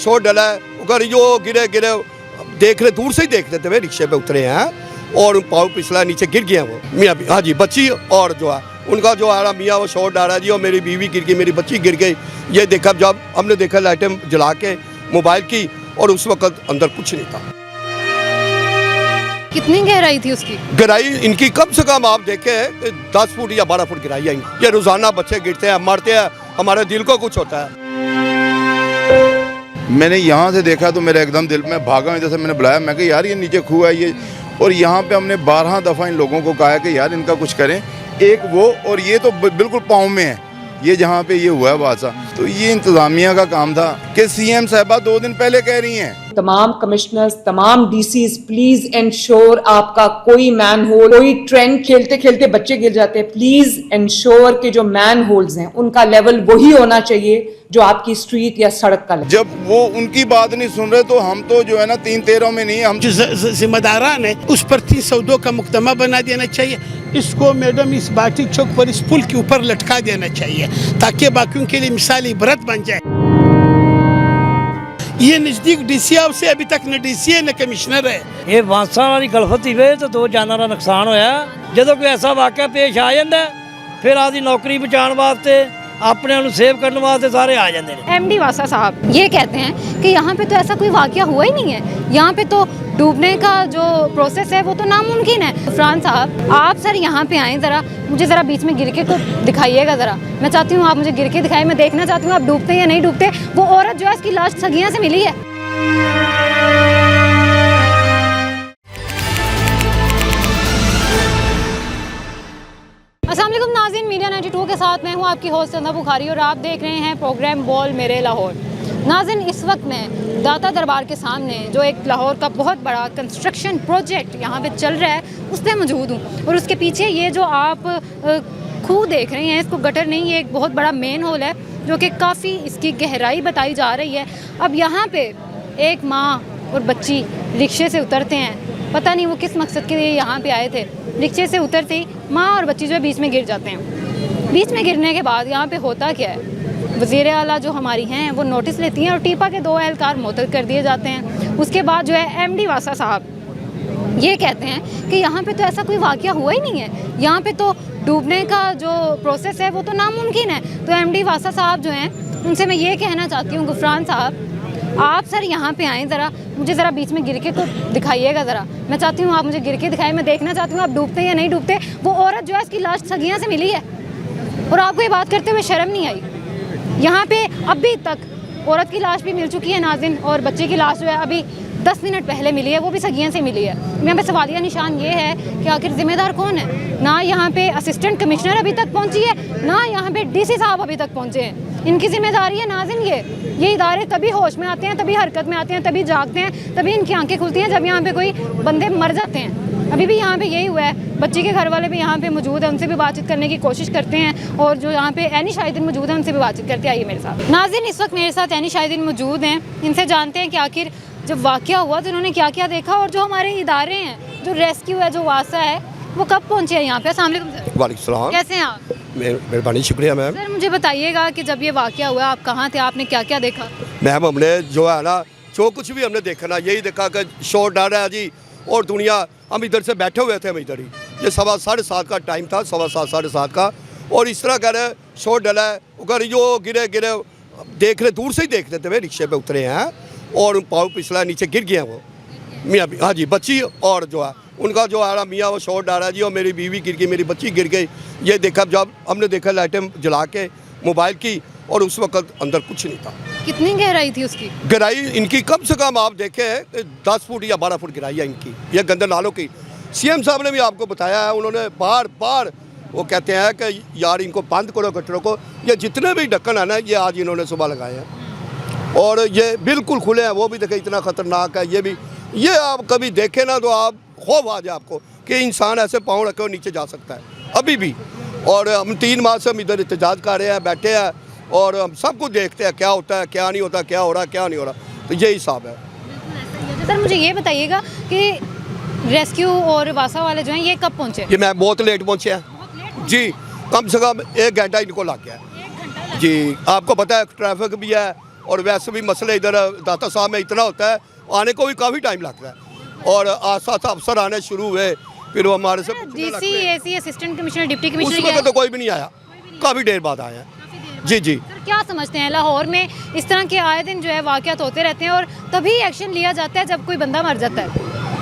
Shot डला है, अगर जो गिरे देख रहे, दूर से ही देख रहे थे, वे रिक्शे पे उतरे हैं और पाँव फिसला नीचे गिर गया वो मियाँ। हाँ जी, बच्ची और जो है उनका जो आ रहा मियाँ वो शॉट डाला जी, और मेरी बीवी गिर गई, मेरी बच्ची गिर गई। ये देखा जब हमने देखा लाइटें जला के मोबाइल की, और उस वक्त अंदर कुछ नहीं था। कितनी गहराई थी उसकी? गहराई इनकी कम से कम आप देखें 10 फुट या 12 फुट गहराई है। ये रोजाना बच्चे गिरते हैं, मरते हैं, हमारे दिल को कुछ होता है। मैंने यहाँ से देखा तो मेरे एकदम दिल में भागा, इधर से मैंने बुलाया, मैं कहा यार ये नीचे खूह है ये, और यहाँ पे हमने 12 दफ़ा इन लोगों को कहा है कि यार इनका कुछ करें। एक वो और ये तो बिल्कुल पाँव में है, ये जहाँ पे ये हुआ है हादसा। तो ये इंतज़ामिया का काम था कि सीएम साहबा 2 दिन पहले कह रही हैं। तमाम कमिश्नर्स, तमाम डीसीज, प्लीज इंश्योर आपका कोई मैन होल, कोई ट्रेंड खेलते खेलते बच्चे गिर जाते हैं, प्लीज इंश्योर कि जो मैन होल्स हैं उनका लेवल वही होना चाहिए जो आपकी स्ट्रीट या सड़क का लेवल। जब वो उनकी बात नहीं सुन रहे तो हम तो जो है ना 3-13 में नहीं, हम जो जिम्मेदारान है उस पर 302 का मुकदमा बना देना चाहिए। इसको मैडम इस बाटी चौक पर इस पुल के ऊपर लटका देना चाहिए ताकि बाकियों के लिए मिसाली इबरत बन जाए। ये नजदीक डीसी हाउस से अभी तक न डीसी है न कमिश्नर है। ये बांसा वाली गलफत ही वे तो 2 जाना का नुकसान होया। जो कोई ऐसा वाक़या पेश आ जाता फिर आदि नौकरी बचाने वास्ते अपने उन्हें सेव करने वास्ते सारे आ जाते हैं। एमडी वासा साहब ये कहते हैं कि यहाँ पे तो ऐसा कोई वाकया हुआ ही नहीं है, यहाँ पे तो डूबने का जो प्रोसेस है वो तो नामुमकिन है। इरफान साहब आप सर यहाँ पे आएँ, ज़रा मुझे ज़रा बीच में गिर के को दिखाइएगा ज़रा। मैं चाहती हूँ आप मुझे गिर के दिखाएं, मैं देखना चाहती हूँ आप डूबते या नहीं डूबते। वो औरत जो है उसकी लाश सगिया से मिली है। अस्सलाम वालेकुम नाज़रीन, मीडिया 92 के साथ मैं हूँ आपकी होस्ट चंदा बुखारी और आप देख रहे हैं प्रोग्राम बोल मेरे लाहौर। नाज़रीन इस वक्त मैं दाता दरबार के सामने जो एक लाहौर का बहुत बड़ा कंस्ट्रक्शन प्रोजेक्ट यहाँ पे चल रहा है उस पर मौजूद हूँ, और उसके पीछे ये जो आप खूह देख रहे हैं, इसको गटर नहीं, ये एक बहुत बड़ा मेन होल है जो कि काफ़ी इसकी गहराई बताई जा रही है। अब यहाँ पर एक माँ और बच्ची रिक्शे से उतरते हैं, पता नहीं वो किस मकसद के लिए यहाँ पे आए थे। रिक्शे से उतरते ही माँ और बच्ची जो है बीच में गिर जाते हैं। बीच में गिरने के बाद यहाँ पे होता क्या है, वज़ीर आला जो हमारी हैं वो नोटिस लेती हैं और टीपा के 2 एहलकार मुअत्तल कर दिए जाते हैं। उसके बाद जो है एमडी वासा साहब ये कहते हैं कि यहाँ पे तो ऐसा कोई वाकया हुआ ही नहीं है, यहाँ पे तो डूबने का जो प्रोसेस है वो तो नामुमकिन है। तो एमडी वासा साहब जो हैं उनसे मैं ये कहना चाहती हूँ, गुफरान साहब आप सर यहाँ पे आएँ, ज़रा मुझे ज़रा बीच में गिर के को दिखाइएगा ज़रा। मैं चाहती हूँ आप मुझे गिर के दिखाएं, मैं देखना चाहती हूँ आप डूबते या नहीं डूबते। वो औरत जो है उसकी लाश सगिया से मिली है और आपको ये बात करते हुए शर्म नहीं आई। यहाँ पे अभी तक औरत की लाश भी मिल चुकी है नाज़रीन, और बच्चे की लाश जो है अभी 10 मिनट पहले मिली है, वो भी सगिया से मिली है। यहाँ पे सवालिया निशान ये है कि आखिर जिम्मेदार कौन है। ना यहाँ पे असिस्टेंट कमिश्नर अभी तक पहुँची है, ना यहाँ पे डीसी साहब अभी तक पहुँचे हैं। इनकी जिम्मेदारी है नाज़रीन ये इदारे तभी होश में आते हैं, तभी हरकत में आते हैं, तभी जागते हैं, तभी इनकी आंखें खुलती हैं जब यहाँ पे कोई बंदे मर जाते हैं। अभी भी यहाँ पे यही हुआ है, बच्ची के घर वाले भी यहाँ पे मौजूद है, उनसे भी बातचीत करने की कोशिश करते हैं, और जो यहाँ पे एनी शाहिदीन मौजूद है उनसे भी बातचीत करते हैं। आइए मेरे साथ। नाज़रीन इस वक्त मेरे साथ एनी शाहिदीन मौजूद हैं, इनसे जानते हैं कि आखिर जब वाक़या हुआ तो उन्होंने क्या क्या देखा, और जो हमारे इदारे हैं जो रेस्क्यू है, जो वासा है, वो कब पहुँचे हैं यहाँ पे। अस्सलाम वालेकुम सर। वालेकुम सलाम। कैसे हैं आप? मेहरबानी, शुक्रिया मैम। सर मुझे बताइएगा कि जब ये वाक़या हुआ आप कहाँ थे, आपने क्या क्या देखा? मैम हमने जो है ना जो कुछ भी हमने देखा ना, यही देखा कि शॉट डाल रहा है जी, और दुनिया हम इधर से बैठे हुए थे, हम इधर ही, ये 7:15 का टाइम था, 7:15 7:30 का, और इस तरह कह रहे शॉट डला है, अगर जो गिरे देख रहे, दूर से ही देख रहे थे, वे रिक्शे पे उतरे हैं और पाँव फिसला नीचे गिर गया वो मियाँ। हाँ जी, बच्ची और जो है उनका जो आ रहा मियाँ वो शॉट डाला जी, और मेरी बीवी गिर गई, मेरी बच्ची गिर गई। ये देखा जब हमने देखा लाइटें जला के मोबाइल की, और उस वक्त अंदर कुछ नहीं था। कितनी गहराई थी उसकी? गहराई इनकी कम से कम आप देखें 10 फुट या 12 फुट गहराई है इनकी, ये गंदे नालों की। सीएम साहब ने भी आपको बताया है, उन्होंने बार बार वो कहते हैं कि यार इनको बंद करो गटरों को। ये जितने भी ढक्कन है ना, ये आज इन्होंने सुबह लगाए हैं, और ये बिल्कुल खुले हैं, वो भी देखें इतना ख़तरनाक है। ये आप कभी देखें ना तो आप खौफ आ जाए आपको कि इंसान ऐसे पाँव रखे और नीचे जा सकता है अभी भी। और हम 3 माह से हम इधर एहतजाज कर रहे हैं, बैठे हैं, और हम सब कुछ देखते हैं क्या होता है, क्या नहीं होता, क्या हो रहा है, क्या नहीं हो रहा। तो यही हिसाब है। सर मुझे ये बताइएगा कि रेस्क्यू और वासा वाले जो हैं ये कब पहुँचे? ये मैं बहुत लेट पहुँचे हैं जी, कम से कम 1 घंटा इनको लग गया है जी। आपको पता है ट्रैफिक भी है, और वैसे भी मसले इधर दाता साहब में इतना होता है, आने को भी काफ़ी टाइम लगता है। और आस-पास अफसर आने शुरू हुए, फिर वो हमारे से पूछने डीसी, लगते हैं। एसी, असिस्टेंट कमिश्नर, डिप्टी उस कमिश्नर वक्त तो कोई भी नहीं आया, काफ़ी देर बाद आए हैं। जी जी। सर, क्या समझते हैं लाहौर में इस तरह के आए दिन जो है वाक़यात होते रहते हैं और तभी एक्शन लिया जाता है जब कोई बंदा मर जाता है?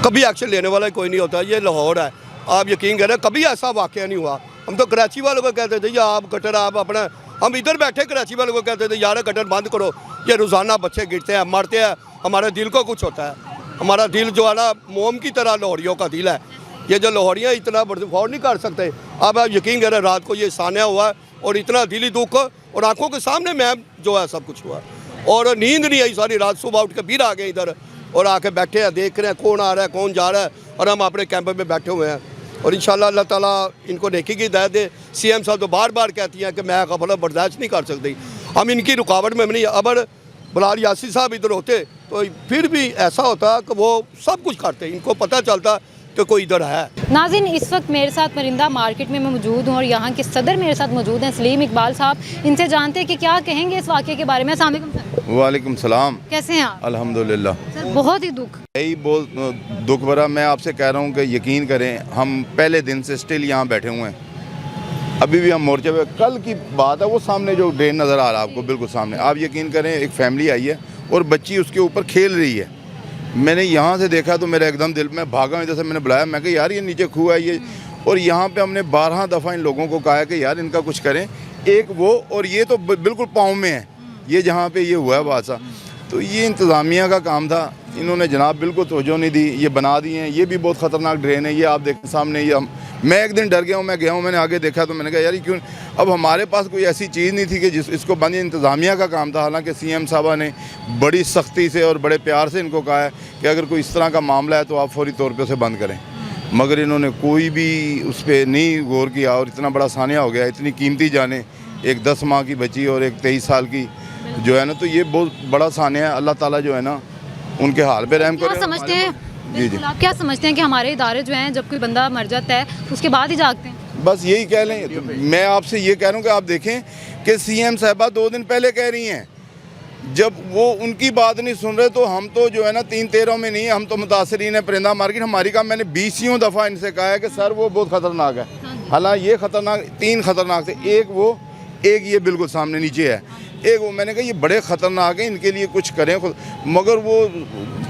कभी एक्शन लेने वाला कोई नहीं होता, ये लाहौर है, आप यकीन करें कभी ऐसा वाक़या नहीं हुआ। हम तो कराची वालों को कहते थे, या आप गटर आप अपना, हम इधर बैठे कराची वालों को कहते थे यार गटर बंद करो, ये रोज़ाना बच्चे गिरते हैं, मरते हैं, हमारे दिल को कुछ होता है। हमारा दिल जो है ना मोम की तरह लाहौरियों का दिल है। ये जो लाहौरियाँ इतना बर्दाश्त नहीं कर सकते। अब आप यकीन करें रात को ये सान्या हुआ और इतना दिली दुख और आंखों के सामने मैम जो है सब कुछ हुआ और नींद नहीं आई सारी रात। सुबह उठ के फिर आ गए इधर और आके बैठे हैं, देख रहे हैं कौन आ रहा है कौन जा रहा है, और हम अपने कैंप में बैठे हुए हैं। और इंशाल्लाह अल्लाह ताला इनको नेकी की हिदायत दे। सीएम साहब तो बार बार कहती हैं कि मैं गफलत बर्दाश्त नहीं कर सकती, हम इनकी रुकावट में नहीं। अगर बिलाल यासी साहब इधर होते तो फिर भी ऐसा होता कि वो सब कुछ करते, इनको पता चलता कि कोई इधर है। नाज़रीन, इस वक्त मेरे साथ परिंदा मार्केट में मैं मौजूद हूँ और यहाँ के सदर मेरे साथ मौजूद हैं सलीम इकबाल साहब। इनसे जानते हैं कि क्या कहेंगे इस वाक़े के बारे में। अस्सलाम वालेकुम सर। वालेकुम सलाम। कैसे हैं आप? अल्हम्दुलिल्लाह। सर, बहुत ही दुख। यही बहुत दुख भरा। मैं आपसे कह रहा हूँ कि यकीन करें, हम पहले दिन से स्टिल यहाँ बैठे हुए हैं। अभी भी हम मोर्चे पे, कल की बात है, वो सामने जो ड्रेन नज़र आ रहा है आपको बिल्कुल सामने, आप यकीन करें एक फैमिली आई है और बच्ची उसके ऊपर खेल रही है। मैंने यहाँ से देखा तो मेरा एकदम दिल में भागा, इधर से मैंने बुलाया, मैं कहा यार ये नीचे खूह है ये। और यहाँ पे हमने 12 दफ़ा इन लोगों को कहा है कि यार इनका कुछ करें। एक वो, और ये तो बिल्कुल पाँव में है, ये जहाँ पे ये हुआ है हादसा, तो ये इंतज़ामिया का काम था। इन्होंने जनाब बिल्कुल तवज्जो नहीं दी, ये बना दिए हैं। ये भी बहुत ख़तरनाक ड्रेन है, ये आप देखें सामने। ये मैं एक दिन डर गया हूँ, मैं गया हूँ, मैंने आगे देखा तो मैंने कहा यार ये क्यों। अब हमारे पास कोई ऐसी चीज़ नहीं थी कि इसको बंद, इंतज़ामिया का काम था। हालांकि सीएम साहबा ने बड़ी सख्ती से और बड़े प्यार से इनको कहा है कि अगर कोई इस तरह का मामला है तो आप फौरी तौर पर उसे बंद करें, मगर इन्होंने कोई भी उस पर नहीं गौर किया। और इतना बड़ा सानिया हो गया, इतनी कीमती जाने, एक 10 माह की बच्ची और एक 23 साल की जो है ना, तो ये बहुत बड़ा सानिया है। अल्लाह ताला जो है ना उनके हाल पे रहम करे। क्या समझते हैं, जी जी, आप क्या समझते हैं कि हमारे इदारे जो हैं जब कोई बंदा मर जाता है उसके बाद ही जागते हैं? बस यही कह लें। तो मैं आपसे ये कह रहा हूँ कि आप देखें कि सीएम साहबा 2 दिन पहले कह रही हैं, जब वो उनकी बात नहीं सुन रहे तो हम तो जो है ना 3-13 में नहीं, हम तो मुतासरीन है परिंदा मार्केट हमारी का। मैंने 20 दफ़ा इनसे कहा है कि सर वो बहुत ख़तरनाक है। हालांकि ये ख़तरनाक, 3 ख़तरनाक थे, एक वो, एक ये बिल्कुल सामने नीचे है, एक वो। मैंने कहा ये बड़े ख़तरनाक हैं, इनके लिए कुछ करें खुद। मगर वो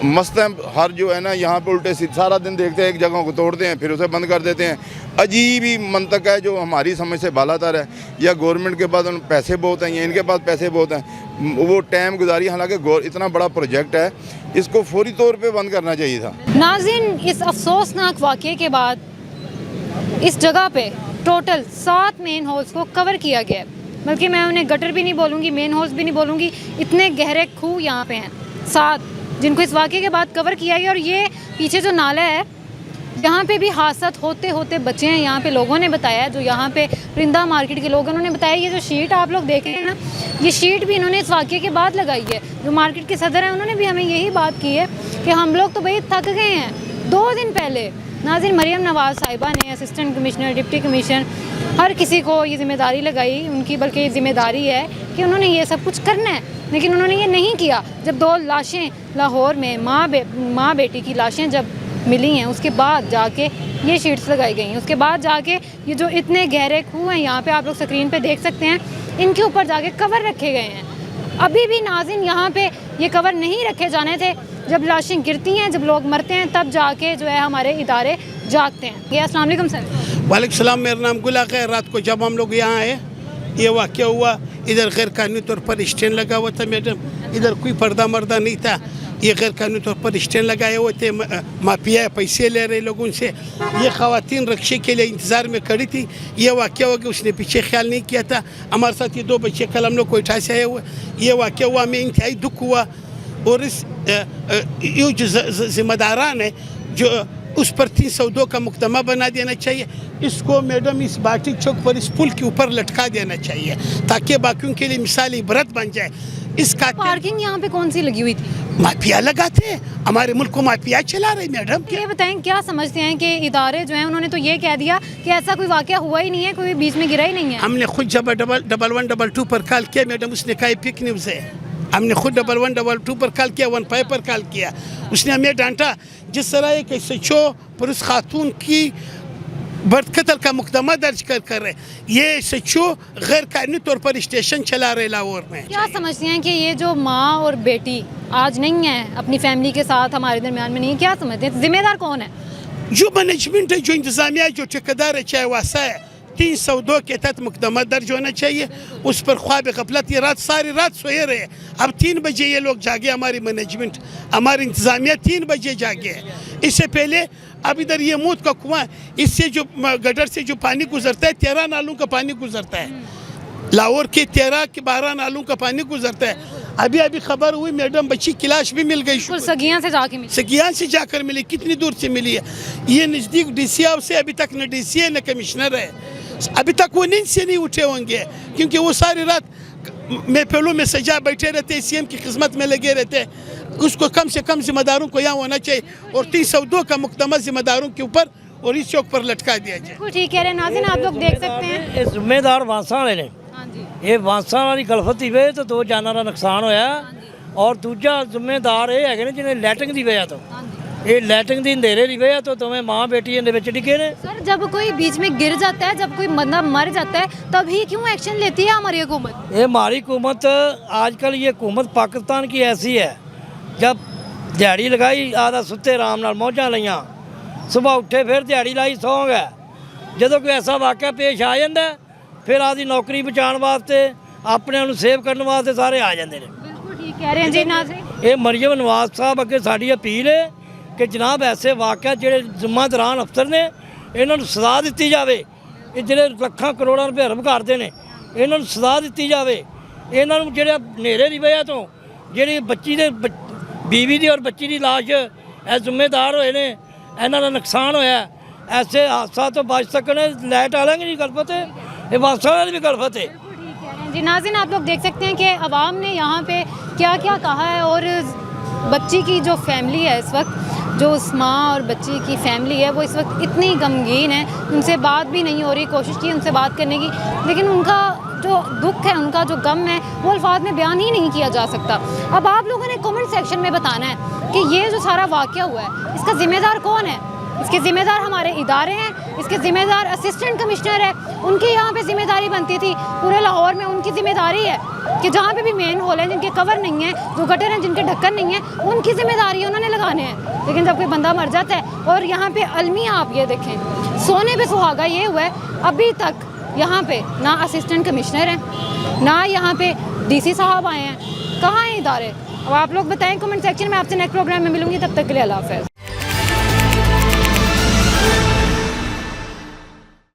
मस्त हैं, हर जो है ना यहाँ पे उल्टे सीधे सारा दिन देखते हैं, एक जगह को तोड़ते हैं फिर उसे बंद कर देते हैं। अजीब ही मंतक है जो हमारी समझ से बालातर है। या गवर्नमेंट के पास पैसे बहुत हैं या इनके पास पैसे बहुत हैं, वो टाइम गुजारी। हालांकि इतना बड़ा प्रोजेक्ट है, इसको फौरी तौर पर बंद करना चाहिए था। नाज़रीन, इस अफसोसनाक वाक़े के बाद इस जगह पे टोटल 7 मेन होल्स को कवर किया गया है। बल्कि मैं उन्हें गटर भी नहीं बोलूँगी, मेन होल्स भी नहीं बोलूँगी, इतने गहरे खूह यहाँ पे हैं 7, जिनको इस वाक़े के बाद कवर किया गया। और ये पीछे जो नाला है यहाँ पे भी हादसा होते होते बचे हैं। यहाँ पे लोगों ने बताया, जो यहाँ पे परिंदा मार्केट के लोग हैं उन्होंने बताया, ये जो शीट आप लोग देख रहे हैं ना, ये शीट भी इन्होंने इस वाक़े के बाद लगाई है। जो मार्केट के सदर हैं उन्होंने भी हमें यही बात की है कि हम लोग तो भाई थक गए हैं। 2 दिन पहले नाज़रीन मरियम नवाज़ साहिबा ने असिस्टेंट कमिश्नर, डिप्टी कमिश्नर, हर किसी को ये ज़िम्मेदारी लगाई उनकी, बल्कि ये ज़िम्मेदारी है कि उन्होंने ये सब कुछ करना है, लेकिन उन्होंने ये नहीं किया। जब 2 लाशें लाहौर में माँ बेटी की लाशें जब मिली हैं, उसके बाद जाके ये शीट्स लगाई गई हैं। उसके बाद जाके ये जो इतने गहरे खूह हैं, यहाँ पे आप लोग स्क्रीन पे देख सकते हैं, इनके ऊपर जाके कवर रखे गए हैं। अभी भी नाज़रीन यहाँ पे ये कवर नहीं रखे जाने थे। जब लाशें गिरती हैं, जब लोग मरते हैं, तब जाके जो है हमारे इदारे जागते हैं। अस्सलाम वालेकुम सर। वालेकुम सलाम, मेरा नाम गुल आका है। रात को जब हम लोग यहाँ आए, ये वाक़या हुआ, इधर गैर कानूनी तौर पर स्टैंड लगा हुआ था मैडम, इधर कोई पर्दा मर्दा नहीं था। ये गैर कानूनी तौर पर स्टैंड लगाए हुए थे, माफिया पैसे ले रहे लोगों से। ये ख़वातीन रक्शे के लिए इंतज़ार में खड़ी थी। ये वाक़या हुआ कि उसने पीछे ख्याल नहीं किया था। हमारे साथ ये 2 बच्चे कल हम लोग कोयटा से आए हुए, ये वाक़या हुआ, हमें इंतहाई दुख हुआ। और इस ये जो ज़िम्मेदारान है, जो उस पर 302 का मुकदमा बना देना चाहिए। इसको मैडम इस बाटी चौक पर इस पुल के ऊपर लटका देना चाहिए, ताकि बाकियों के लिए मिसाल इबरत बन जाए। इसका पार्किंग यहाँ पे कौन सी लगी हुई थी? माफिया लगाते हैं, हमारे मुल्क को माफिया चला रहे मैडम। ये बताएं, क्या समझते हैं कि इदारे जो हैं उन्होंने तो ये कह दिया कि ऐसा कोई वाक़या हुआ ही नहीं है, कोई बीच में गिरा ही नहीं है। हमने खुद जब 111 222 पर कॉल किया मैडम, उसने कहा फेक न्यूज़ है। हमने खुद 1112 पर कॉल किया, 15 पर कॉल किया। उसने हमें डांटा जिस तरह एक SHO पुरुष खातून की बर्थ कत्ल का मुकदमा दर्ज कर रहे, ये SHO गैर कानूनी तौर पर स्टेशन चला रहे लाहौर में। क्या समझते हैं कि ये जो माँ और बेटी आज नहीं है, अपनी फैमिली के साथ हमारे दरमियान में नहीं है, क्या समझते हैं जिम्मेदार कौन है? जो मैनेजमेंट है, जो इंतजामिया है, जो ठेकेदार है, चाहे वासा है, 302 के तहत मुकदमा दर्ज होना चाहिए। उस पर ख्वाब गफलत, ये रात सारी रात सोए रहे। अब 3 बजे ये लोग जागे, हमारी मैनेजमेंट, हमारी इंतजामिया 3 बजे जागे है। इससे पहले अब इधर ये मूत का कुआं, इससे जो गटर से जो पानी गुजरता है, 13 नालों का पानी गुजरता है लाहौर के, 13 के 12 नालों का पानी गुजरता है। अभी अभी खबर हुई मैडम बच्ची की लाश भी मिल गई, सगियां से जाके मिली, सगियां से जाकर मिली। कितनी दूर से मिली है? ये नज़दीक DCA से, अभी तक न DCA न कमिश्नर है, अभी तक वो नींद से नहीं उठे होंगे, क्योंकि वो सारी रात महफिलों में सजा बैठे रहते, CM की खिदमत में लगे रहते। उसको कम से कम जिम्मेदारों को यहाँ होना चाहिए और 302 का मुकदमा जिम्मेदारों के ऊपर और इस चौक पर लटका दिया जाए। बिल्कुल ठीक कह रहे हैं नाज़रीन, आप लोग देख सकते हैं। ਇਹ ਜ਼ਿੰਮੇਦਾਰ ਵਾਂਸਾਂ ਵਾਲੇ ਨੇ। ਇਹ ਵਾਂਸਾਂ ਵਾਲੀ ਗਲਫਤ ਦੀ ਵਜ੍ਹਾ ਤੋਂ 2 ਜਾਨਾਂ ਦਾ ਨੁਕਸਾਨ ਹੋਇਆ ਔਰ ਦੂਜਾ ਜ਼ਿੰਮੇਦਾਰ ਇਹ ਹੈਗੇ ਨੇ ਜਿਹਨੇ ਲੈਟਿੰਗ ਦੀ ਵਜ੍ਹਾ ਤੋਂ, ਇਹ ਲੈਟਿੰਗ ਦੀ ਅੰਧੇਰੇ ਦੀ ਵਜ੍ਹਾ ਤੋਂ ਦੋਵੇਂ ਮਾਂ बेटी ਇਹਦੇ ਵਿੱਚ ਡਿੱਗੇ ਨੇ। सर जब कोई बीच में गिर जाता है, जब कोई बंदा मर जाता है, तभी क्यों एक्शन लेती है हमारी हुकूमत? ये हमारी हुकूमत आजकल, ये हुकूमत पाकिस्तान की ऐसी है, जब दिहाड़ी लगाई आधा सुते आराम नाल मौजां लईयां, सुबह उठे फिर दिहाड़ी लाई सौ गए। ਜਦੋਂ ਕੋਈ ਐਸਾ ਵਾਕਿਆ ਪੇਸ਼ ਆ ਜਾਂਦਾ ਫਿਰ ਆਦੀ ਨੌਕਰੀ ਬਚਾਉਣ ਵਾਸਤੇ, ਆਪਣੇ ਨੂੰ ਸੇਵ ਕਰਨ ਵਾਸਤੇ ਸਾਰੇ ਆ ਜਾਂਦੇ ਨੇ। बिल्कुल ठीक कह रहे हैं जी नाज़रीन। ਇਹ ਮਰੀਮ ਨਵਾਜ਼ ਸਾਹਿਬ ਅੱਗੇ ਸਾਡੀ ਅਪੀਲ ਹੈ ਕਿ ਜਨਾਬ ਐਸੇ ਵਾਕਿਆ ਜਿਹੜੇ ਜ਼ਿੰਮੇਦਾਰ ਅਫਸਰ ਨੇ ਇਹਨਾਂ ਨੂੰ ਸਜ਼ਾ ਦਿੱਤੀ ਜਾਵੇ। ਇਹ ਜਿਹੜੇ ਲੱਖਾਂ ਕਰੋੜਾਂ ਰੁਪਏ ਹਰਮ ਕਰਦੇ ਨੇ ਇਹਨਾਂ ਨੂੰ ਸਜ਼ਾ ਦਿੱਤੀ ਜਾਵੇ। ਇਹਨਾਂ ਨੂੰ ਜਿਹੜੇ ਹਨੇਰੇ ਦੀ ਵਜ੍ਹਾ ਤੋਂ ਜਿਹੜੀ ਬੱਚੀ ਦੇ बीवी ਦੀ ਔਰ ਬੱਚੀ ਦੀ ਲਾਸ਼ ਇਹ ਜ਼ਿੰਮੇਦਾਰ ਹੋਏ ਨੇ, ਇਹਨਾਂ ਦਾ ਨੁਕਸਾਨ ਹੋਇਆ। ऐसे हादसा तो बच सकने, लाइट वालेंगे नहीं गलफत है, ये बादशाह वाली भी गलफत है। जी नाज़रीन, आप लोग देख सकते हैं कि अवाम ने यहाँ पे क्या क्या कहा है और बच्ची की जो फैमिली है इस वक्त, जो उस माँ और बच्ची की फैमिली है वो इस वक्त इतनी गमगीन है। उनसे बात भी नहीं हो रही, कोशिश की उनसे बात करने की, लेकिन उनका जो दुख है, उनका जो गम है वो अल्फाज में बयान ही नहीं किया जा सकता। अब आप लोगों ने कमेंट सेक्शन में बताना है कि ये जो सारा वाक़या हुआ है इसका ज़िम्मेदार कौन है। इसके ज़िम्मेदार हमारे इदारे हैं, इसके ज़िम्मेदार असिस्टेंट कमिश्नर है, उनकी यहाँ पे ज़िम्मेदारी बनती थी। पूरे लाहौर में उनकी ज़िम्मेदारी है कि जहाँ पे भी मेन होल है, जिनके कवर नहीं है, जो गटर हैं जिनके ढक्कन नहीं है, उनकी ज़िम्मेदारी है, उन्होंने लगाने हैं। लेकिन जब कोई बंदा मर जाता है, और यहाँ पे अलमिया आप ये देखें, सोने पे सुहागा ये हुआ है, अभी तक यहाँ पे ना असिस्टेंट कमिश्नर हैं, ना यहाँ पे DC साहब आए हैं, कहाँ हैं इदारे? अब आप लोग बताएं कमेंट सेक्शन में। आपसे नेक्स्ट प्रोग्राम में मिलूंगी, तब तक के लिए अल्लाह हाफ़िज़।